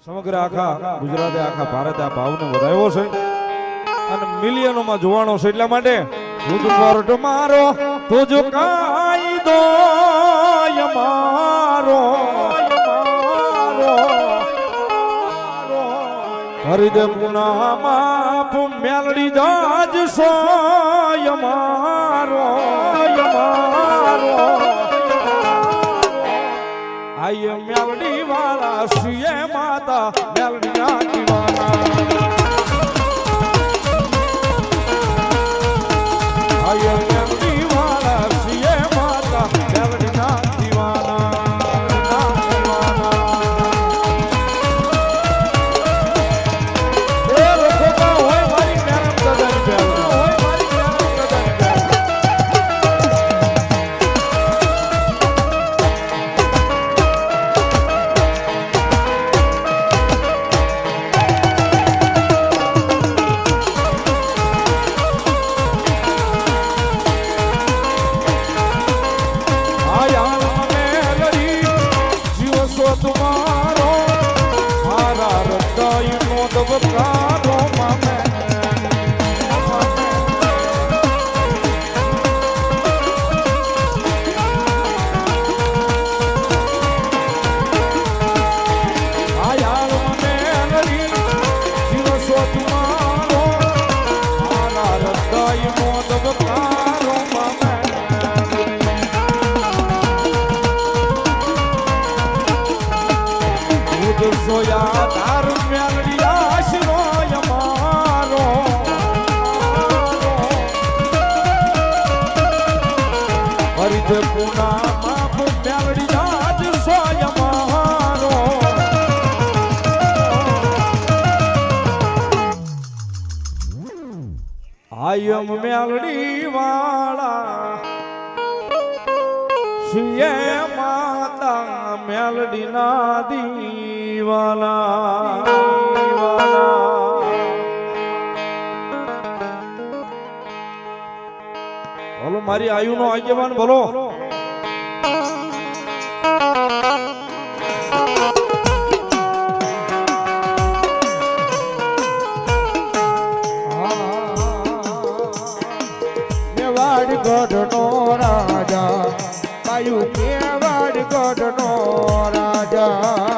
સમગ્ર આખા ગુજરાતે આખા ભારતે આ ભાવને વધાવ્યો છે અને મિલિયનોમાં જોવાનો છે એટલા માટે તુજ કોર્ટ મારો તુજ કાયદો મારો હરિદે પુના માપ મેલડી જાજ સોય મારો આય મેલડી વાળા સિએ માતા મેલડી ના દીવાના આય મેલડી વાળા સિએ માતા મેલડી ના દીવાના तुम्हारो मारा हृदय नो दबकारो मामे आयाल मने नरी जीव सो तुम्हारो मारा हृदय नो दबकारो मामे सोया तार मेलडी आशरो यमारो हरिद पुना माप मेलडी जाज सोया मारो आयम मेलडी वाला शिये माता मेलडी ना દીવાના બોલો મારી આયુનો આગેવાન બોલો મેવાડ ગઢનો રાજા આયુ મેવાડ ગઢનો રાજા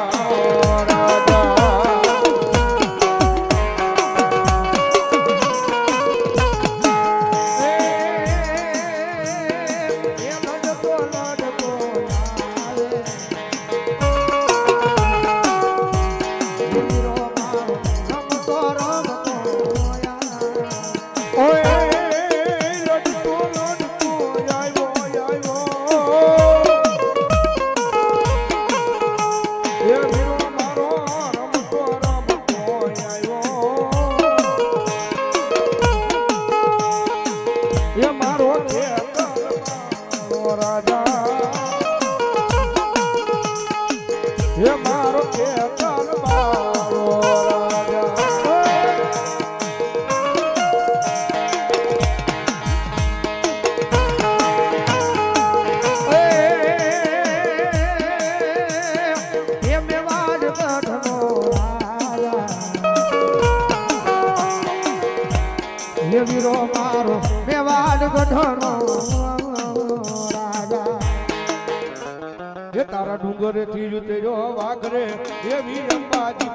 વીરો મારો મેવાડ ગઢનો રાજા એ તારા ડુંગરે થી ઉતર્યો વાઘરે દેવી અંબાજી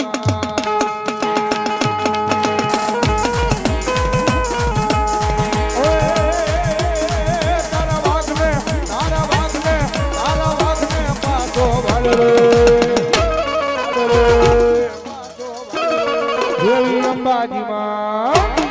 તારા વાઘને પાછો દેવી અંબાજી માં